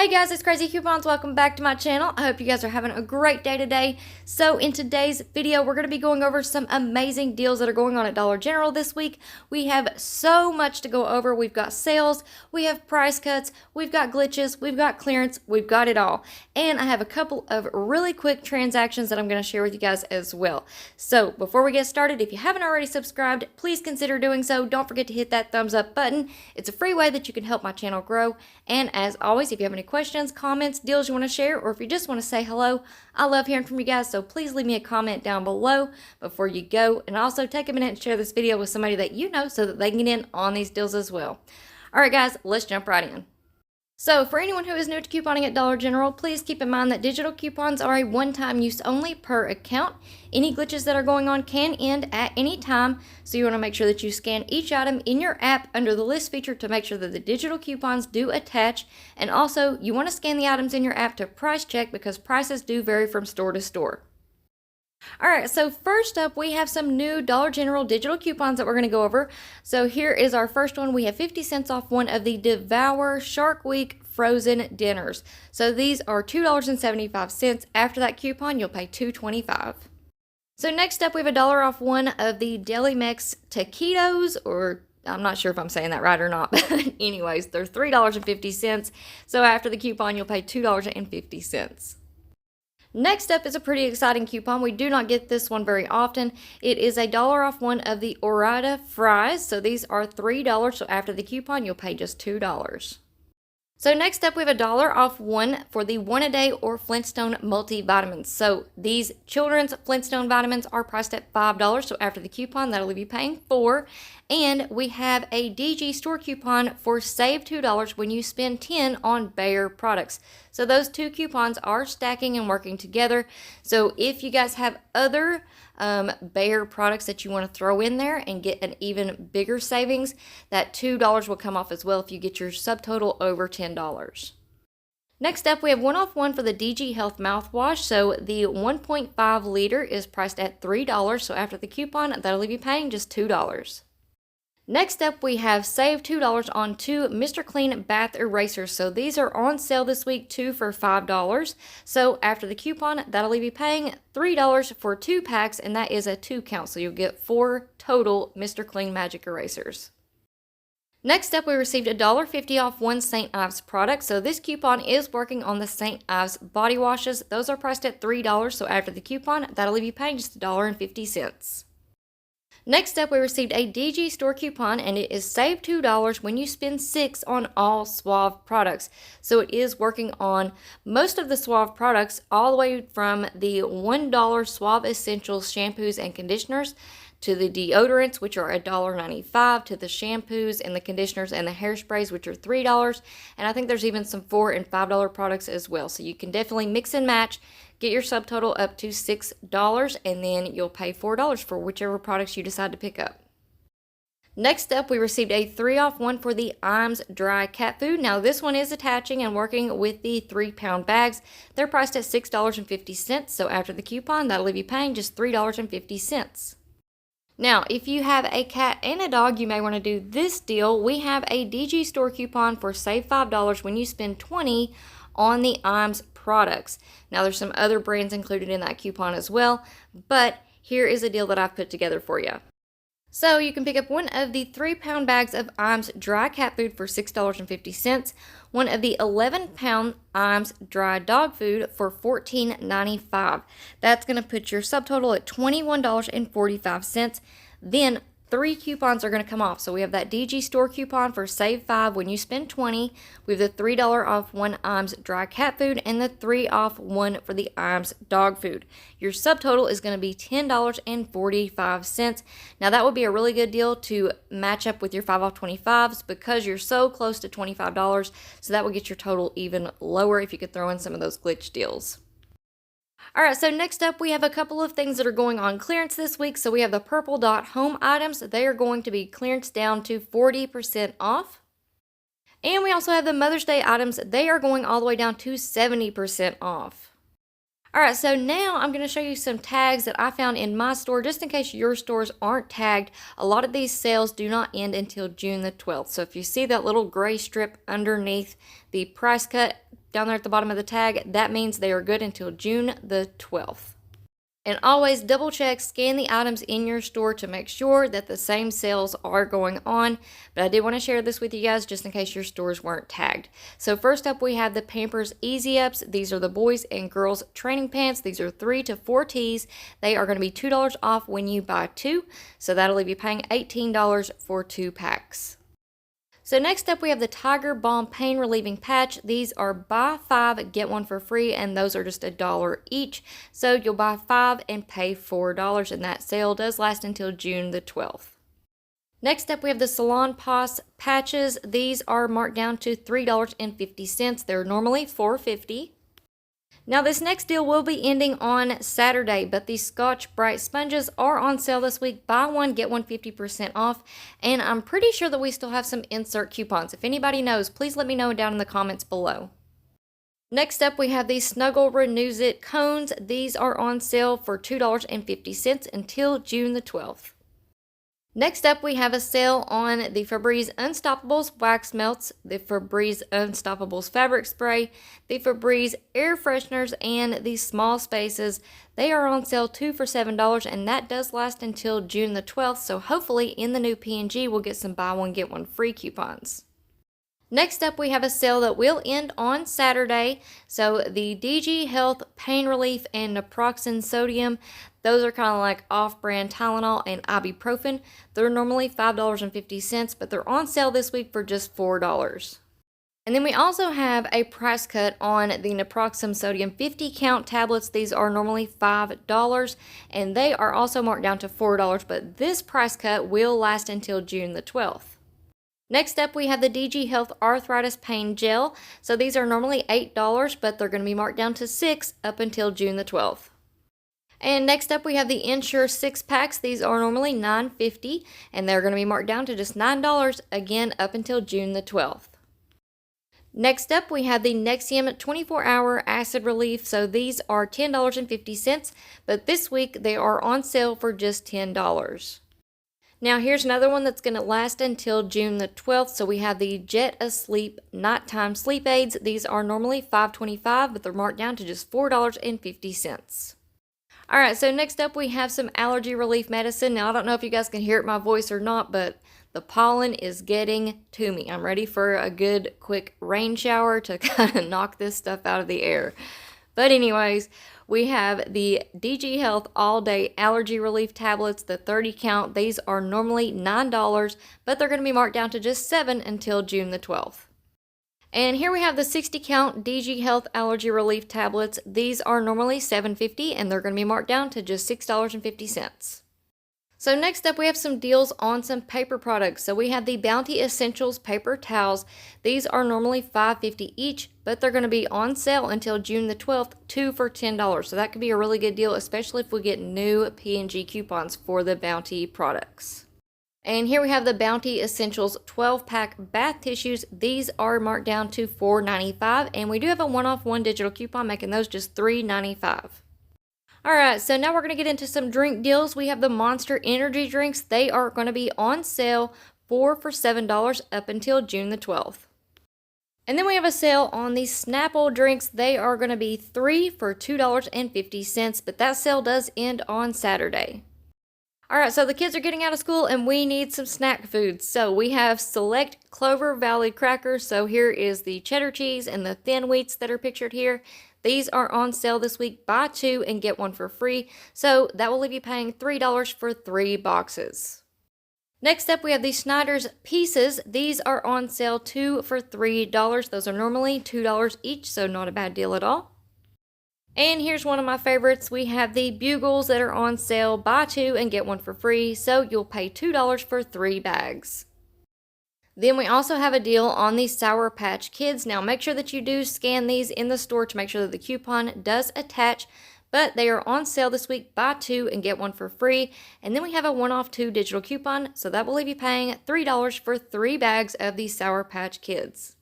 Hey guys, it's Crazy Coupons. Welcome back to my channel. I hope you guys are having a great day today. So in today's video, we're going to be going over some amazing deals that are going on at Dollar General this week. We have so much to go over. We've got sales, we have price cuts, we've got glitches, we've got clearance, we've got it all. And I have a couple of really quick transactions that I'm going to share with you guys as well. So before we get started, if you haven't already subscribed, please consider doing so. Don't forget to hit that thumbs up button. It's a free way that you can help my channel grow. And as always, if you have any questions, comments, deals you want to share, or if you just want to say hello, I love hearing from you guys, so please leave me a comment down below before you go, and also take a minute and share this video with somebody that you know so that they can get in on these deals as well. Alright guys, let's jump right in. So for anyone who is new to couponing at Dollar General, please keep in mind that digital coupons are a one-time use only per account. Any glitches that are going on can end at any time, so you want to make sure that you scan each item in your app under the list feature to make sure that the digital coupons do attach, and also you want to scan the items in your app to price check because prices do vary from store to store. Alright, so first up we have some new Dollar General digital coupons that we're going to go over. So here is our first one. We have 50 cents off one of the Devour Shark Week frozen dinners. So these are $2.75. After that coupon, you'll pay $2.25. So next up we have $1 off one of the Deli Mex taquitos, or I'm not sure if I'm saying that right or not, but anyways, they're $3.50. So after the coupon, you'll pay $2.50. Next up is a pretty exciting coupon. We do not get this one very often. It is $1 off one of the Ore-Ida fries. So these are $3. So after the coupon, you'll pay just $2. So next up, we have $1 off one for the One-A-Day or Flintstone multivitamins. So these children's Flintstone vitamins are priced at $5. So after the coupon, that'll leave you paying $4. And we have a DG store coupon for save $2 when you spend $10 on Bayer products. So those two coupons are stacking and working together. So if you guys have other Bayer products that you want to throw in there and get an even bigger savings, that $2 will come off as well if you get your subtotal over $10. Next up, we have 1 off 1 for the DG Health mouthwash. So the 1.5 liter is priced at $3. So after the coupon, that'll leave you paying just $2. Next up, we have save $2 on 2 Mr. Clean bath erasers. So these are on sale this week, 2 for $5. So after the coupon, that'll leave you paying $3 for 2 packs, and that is a 2 count. So you'll get 4 total Mr. Clean magic erasers. Next up, we received $1.50 off 1 St. Ives product. So this coupon is working on the St. Ives body washes. Those are priced at $3. So after the coupon, that'll leave you paying just $1.50. Next up, we received a DG store coupon, and it is save $2 when you spend $6 on all Suave products. So it is working on most of the Suave products, all the way from the $1 Suave Essentials shampoos and conditioners to the deodorants, which are $1.95, to the shampoos and the conditioners and the hairsprays, which are $3. And I think there's even some $4 and $5 products as well. So you can definitely mix and match, get your subtotal up to $6, and then you'll pay $4 for whichever products you decide to pick up. Next up, we received a 3 off 1 for the Iams dry cat food. Now this one is attaching and working with the 3-pound bags. They're priced at $6.50. So after the coupon, that'll leave you paying just $3.50. Now, if you have a cat and a dog, you may want to do this deal. We have a DG store coupon for save $5 when you spend $20 on the Iams products. Now, there's some other brands included in that coupon as well, but here is a deal that I've put together for you. So you can pick up one of the 3-pound bags of Iams dry cat food for $6.50, one of the 11-pound Iams dry dog food for $14.95. That's going to put your subtotal at $21.45. Then 3 coupons are going to come off. So we have that DG store coupon for save $5 when you spend $20. We have the $3 off 1 Iams dry cat food and the 3 off 1 for the Iams dog food. Your subtotal is going to be $10.45. Now that would be a really good deal to match up with your 5 off 25s because you're so close to $25. So that would get your total even lower if you could throw in some of those glitch deals. Alright, so next up we have a couple of things that are going on clearance this week. So we have the Purple Dot home items. They are going to be clearance down to 40% off. And we also have the Mother's Day items. They are going all the way down to 70% off. Alright, so now I'm going to show you some tags that I found in my store, just in case your stores aren't tagged. A lot of these sales do not end until June the 12th. So if you see that little gray strip underneath the price cut down there at the bottom of the tag, that means they are good until June the 12th. And always double check, scan the items in your store to make sure that the same sales are going on. But I did want to share this with you guys just in case your stores weren't tagged. So first up, we have the Pampers Easy Ups. These are the boys and girls training pants. These are 3 to 4 tees. They are going to be $2 off when you buy 2. So that'll leave you paying $18 for 2 packs. So next up, we have the Tiger Balm Pain Relieving Patch. These are buy 5, get 1 for free, and those are just $1 each. So you'll buy 5 and pay $4, and that sale does last until June the 12th. Next up, we have the Salon Pass patches. These are marked down to $3.50. They're normally $4.50. Now this next deal will be ending on Saturday, but the Scotch Brite sponges are on sale this week. Buy 1, get 1 50% off, and I'm pretty sure that we still have some insert coupons. If anybody knows, please let me know down in the comments below. Next up, we have the Snuggle Renews It cones. These are on sale for $2.50 until June the 12th. Next up, we have a sale on the Febreze Unstoppables Wax Melts, the Febreze Unstoppables Fabric Spray, the Febreze Air Fresheners, and the Small Spaces. They are on sale 2 for $7, and that does last until June the 12th, so hopefully in the new P&G we'll get some buy 1 get 1 free coupons. Next up, we have a sale that will end on Saturday. So the DG Health Pain Relief and Naproxen Sodium, those are kind of like off-brand Tylenol and ibuprofen. They're normally $5.50, but they're on sale this week for just $4. And then we also have a price cut on the Naproxen Sodium 50 count tablets. These are normally $5, and they are also marked down to $4, but this price cut will last until June the 12th. Next up, we have the DG Health Arthritis Pain Gel. So these are normally $8, but they're going to be marked down to $6 up until June the 12th. And next up, we have the Ensure 6-packs. These are normally $9.50, and they're going to be marked down to just $9, again, up until June the 12th. Next up, we have the Nexium 24-hour acid relief. So these are $10.50, but this week they are on sale for just $10. Now here's another one that's going to last until June the 12th. So we have the Jet Asleep Nighttime Sleep Aids. These are normally $5.25, but they're marked down to just $4.50. Alright, so next up we have some allergy relief medicine. Now I don't know if you guys can hear it in my voice or not, but the pollen is getting to me. I'm ready for a good quick rain shower to kind of knock this stuff out of the air. But anyways, we have the DG Health All Day Allergy Relief Tablets, the 30 count. These are normally $9, but they're going to be marked down to just $7 until June the 12th. And here we have the 60 count DG Health Allergy Relief Tablets. These are normally $7.50, and they're going to be marked down to just $6.50. So next up, we have some deals on some paper products. So we have the Bounty Essentials Paper Towels. These are normally $5.50 each, but they're going to be on sale until June the 12th, 2 for $10. So that could be a really good deal, especially if we get new P&G coupons for the Bounty products. And here we have the Bounty Essentials 12-pack bath tissues. These are marked down to $4.95, and we do have a 1-off-1 digital coupon, making those just $3.95. Alright, so now we're going to get into some drink deals. We have the Monster Energy drinks. They are going to be on sale 4 for $7 up until June the 12th. And then we have a sale on the Snapple drinks. They are going to be 3 for $2.50, but that sale does end on Saturday. Alright, so the kids are getting out of school and we need some snack foods. So we have select Clover Valley crackers. So here is the cheddar cheese and the thin wheats that are pictured here. These are on sale this week. Buy 2 and get 1 for free. So that will leave you paying $3 for 3 boxes. Next up, we have the Snyder's Pieces. These are on sale 2 for $3. Those are normally $2 each, so not a bad deal at all. And here's one of my favorites. We have the Bugles that are on sale. Buy 2 and get 1 for free. So you'll pay $2 for 3 bags. Then we also have a deal on the Sour Patch Kids. Now make sure that you do scan these in the store to make sure that the coupon does attach. But they are on sale this week. Buy 2 and get 1 for free. And then we have a 1-off-2 digital coupon. So that will leave you paying $3 for 3 bags of the Sour Patch Kids.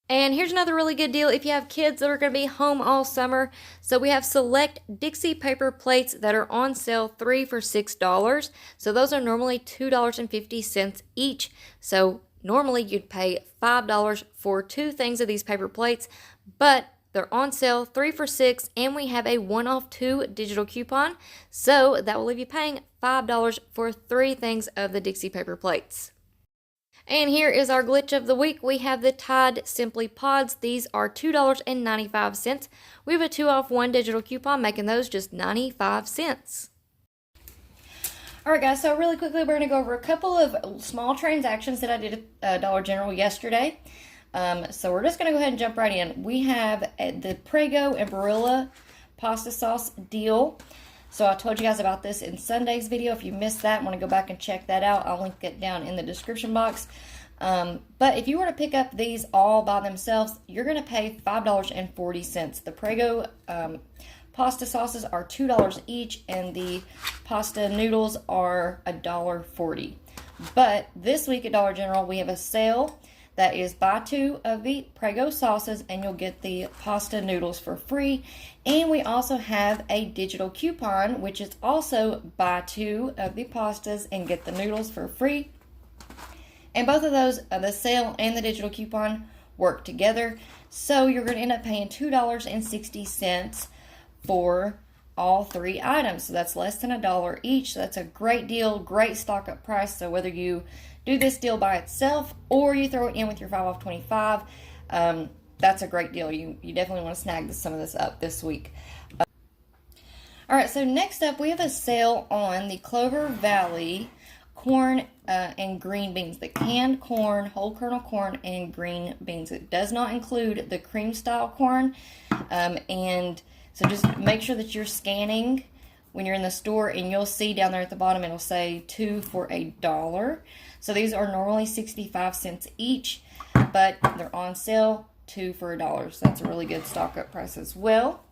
And here's another really good deal if you have kids that are going to be home all summer. So we have select Dixie paper plates that are on sale, 3 for $6. So those are normally $2.50 each. So normally you'd pay $5 for 2 things of these paper plates, but they're on sale, 3 for $6, and we have a 1 off 2 digital coupon. So that will leave you paying $5 for 3 things of the Dixie paper plates. And here is our glitch of the week. We have the Tide Simply Pods. These are $2.95. We have a 2 off 1 digital coupon, making those just 95 cents. Alright guys, so really quickly we're going to go over a couple of small transactions that I did at Dollar General yesterday. So we're just going to go ahead and jump right in. We have the Prego and Barilla pasta sauce deal. So I told you guys about this in Sunday's video. If you missed that and want to go back and check that out, I'll link it down in the description box. But if you were to pick up these all by themselves, you're going to pay $5.40. The Prego pasta sauces are $2 each, and the pasta noodles are $1.40. But this week at Dollar General, we have a sale that is buy 2 of the Prego sauces and you'll get the pasta noodles for free. And we also have a digital coupon, which is also buy 2 of the pastas and get the noodles for free. And both of those, the sale and the digital coupon, work together. So you're going to end up paying $2.60 for all 3 items. So that's less than $1 each. So that's a great deal, great stock up price. So whether you do this deal by itself or you throw it in with your 5 off 25, that's a great deal. You definitely want to snag some of this up this week. Alright, so next up we have a sale on the Clover Valley corn and green beans. The canned corn, whole kernel corn, and green beans. It does not include the cream style corn. And so just make sure that you're scanning when you're in the store, and you'll see down there at the bottom it'll say 2 for $1. So these are normally 65 cents each, but they're on sale 2 for $1. So that's a really good stock up price as well.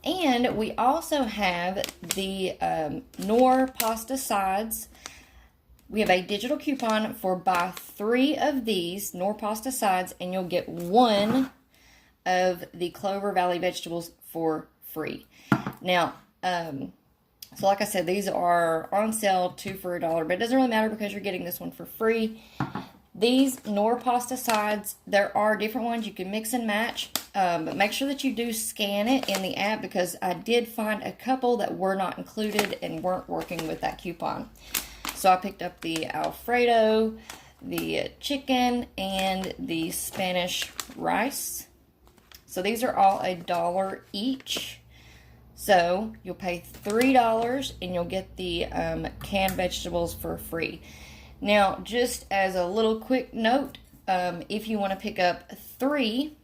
And we also have the Knorr pasta sides. We have a digital coupon for buy 3 of these Knorr pasta sides, and you'll get 1 of the Clover Valley vegetables for free. Now, so like I said, these are on sale 2 for $1, but it doesn't really matter because you're getting this one for free. These Knorr pasta sides, there are different ones you can mix and match, but make sure that you do scan it in the app, because I did find a couple that were not included and weren't working with that coupon. So I picked up the Alfredo, the chicken, and the Spanish rice. So these are all $1 each. So you'll pay $3 and you'll get the canned vegetables for free. Now, just as a little quick note, if you want to pick up 3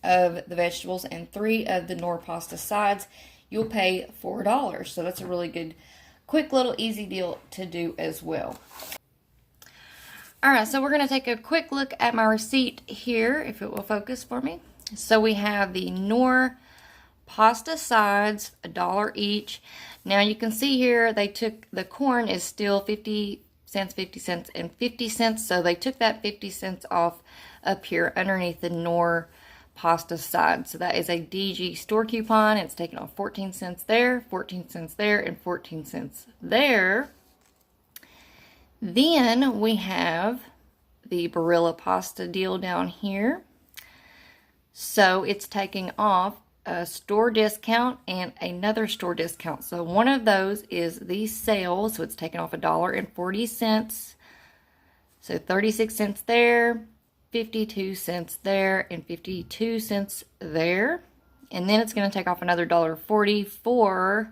of the vegetables and 3 of the Knorr pasta sides, you'll pay $4. So that's a really good, quick little easy deal to do as well. Alright, so we're going to take a quick look at my receipt here, if it will focus for me. So we have the Knorr pasta sides, $1 each. Now you can see here they took, the corn is still 50 cents, 50 cents, and 50 cents. So they took that 50 cents off up here underneath the Knorr pasta side. So that is a DG store coupon. It's taken off 14 cents there, 14 cents there, and 14 cents there. Then we have the Barilla pasta deal down here. So it's taking off a store discount and another store discount. So one of those is the sale, so it's taken off $1.40. So 36 cents there, 52 cents there, and 52 cents there. And then it's going to take off another $1.40 for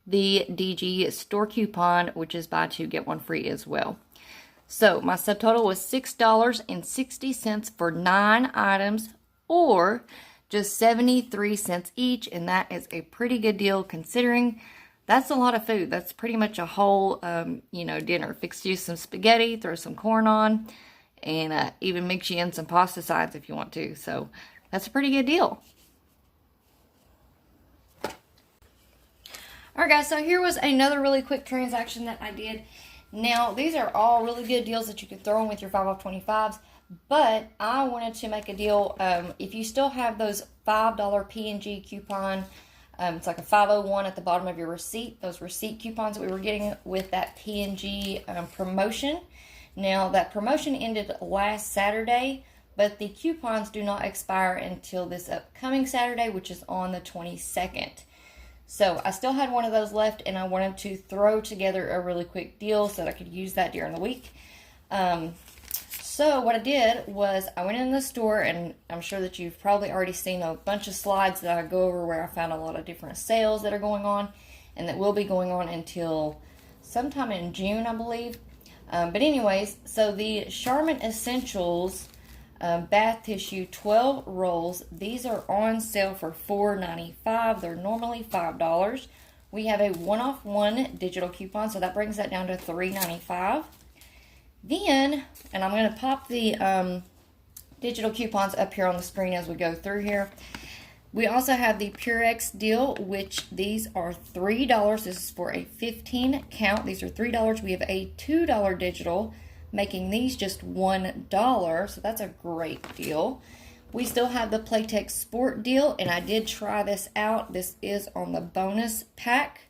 the DG store coupon, which is buy 2 get 1 free as well. So my subtotal was $6.60 for 9 items, or just 73 cents each, and that is a pretty good deal considering that's a lot of food. That's pretty much a whole, dinner. Fix you some spaghetti, throw some corn on, and even mix you in some pasta sides if you want to. So that's a pretty good deal. Alright guys, so here was another really quick transaction that I did. Now, these are all really good deals that you can throw in with your 5 off 25s, But I wanted to make a deal. If you still have those $5 P&G coupon, it's like a 501 at the bottom of your receipt. Those receipt coupons that we were getting with that P&G promotion. Now, that promotion ended last Saturday, but the coupons do not expire until this upcoming Saturday, which is on the 22nd. So I still had one of those left, and I wanted to throw together a really quick deal so that I could use that during the week. So what I did was I went in the store, and I'm sure that you've probably already seen a bunch of slides that I go over where I found a lot of different sales that are going on and that will be going on until sometime in June, I believe. But anyways, so the Charmin Essentials bath tissue 12 rolls, these are on sale for $4.95. They're normally $5. We have a 1-off-1 digital coupon, so that brings that down to $3.95. Then, and I'm going to pop the digital coupons up here on the screen as we go through here. We also have the Purex deal, which these are $3. This is for a 15 count. These are $3. We have a $2 digital, making these just $1. So that's a great deal. We still have the Playtex Sport deal, and I did try this out. This is on the bonus pack.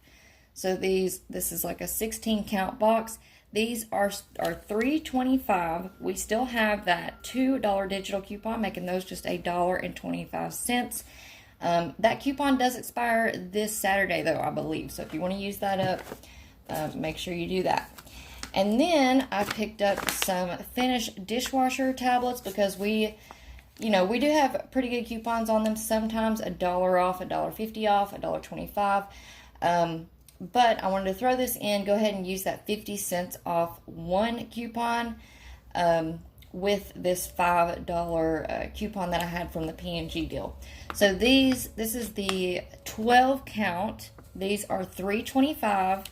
So this is like a 16 count box. These are $3.25. We still have that $2 digital coupon, making those just $1.25. That coupon does expire this Saturday, though, I believe. So if you want to use that up, make sure you do that. And then I picked up some Finish dishwasher tablets because we do have pretty good coupons on them. Sometimes $1 off, $1.50 off, $1.25. But I wanted to throw this in, go ahead and use that 50 cents off one coupon with this $5 coupon that I had from the P&G deal. So this is the 12 count. These are $3.25,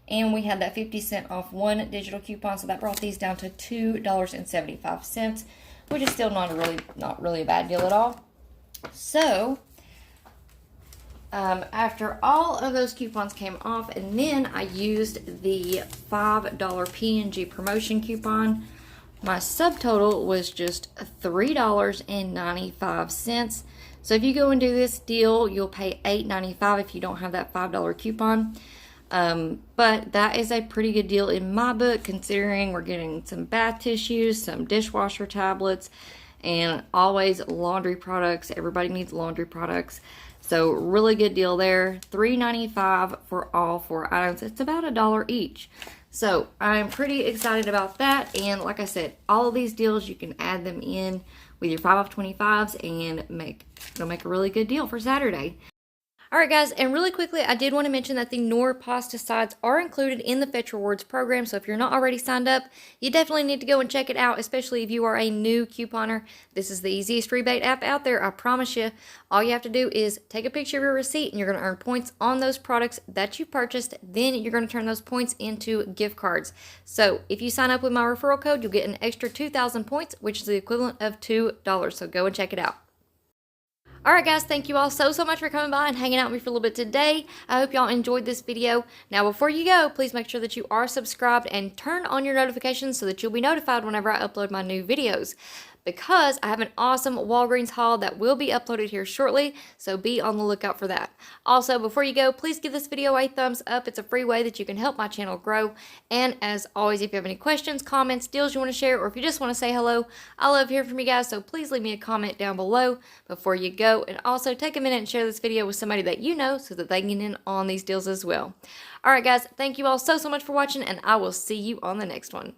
and we had that 50 cent off one digital coupon, so that brought these down to $2.75, which is still not really a bad deal at all. So after all of those coupons came off, and then I used the $5 P&G promotion coupon, my subtotal was just $3.95. So if you go and do this deal, you'll pay $8.95 if you don't have that $5 coupon. But that is a pretty good deal in my book, considering we're getting some bath tissues, some dishwasher tablets, and always laundry products. Everybody needs laundry products. So really good deal there. $3.95 for all 4 items. It's about $1 each. So I'm pretty excited about that. And like I said, all of these deals, you can add them in with your 5 off 25s and it'll make a really good deal for Saturday. Alright guys, and really quickly, I did want to mention that the Knorr pesticides are included in the Fetch Rewards program, so if you're not already signed up, you definitely need to go and check it out, especially if you are a new couponer. This is the easiest rebate app out there, I promise you. All you have to do is take a picture of your receipt, and you're going to earn points on those products that you purchased. Then you're going to turn those points into gift cards. So if you sign up with my referral code, you'll get an extra 2,000 points, which is the equivalent of $2, so go and check it out. Alright guys, thank you all so much for coming by and hanging out with me for a little bit today. I hope y'all enjoyed this video. Now before you go, please make sure that you are subscribed and turn on your notifications so that you'll be notified whenever I upload my new videos. Because I have an awesome Walgreens haul that will be uploaded here shortly, so be on the lookout for that. Also, before you go, please give this video a thumbs up. It's a free way that you can help my channel grow. And as always, if you have any questions, comments, deals you want to share, or if you just want to say hello, I love hearing from you guys, so please leave me a comment down below before you go. And also, take a minute and share this video with somebody that you know so that they can get in on these deals as well. Alright guys, thank you all so much for watching, and I will see you on the next one.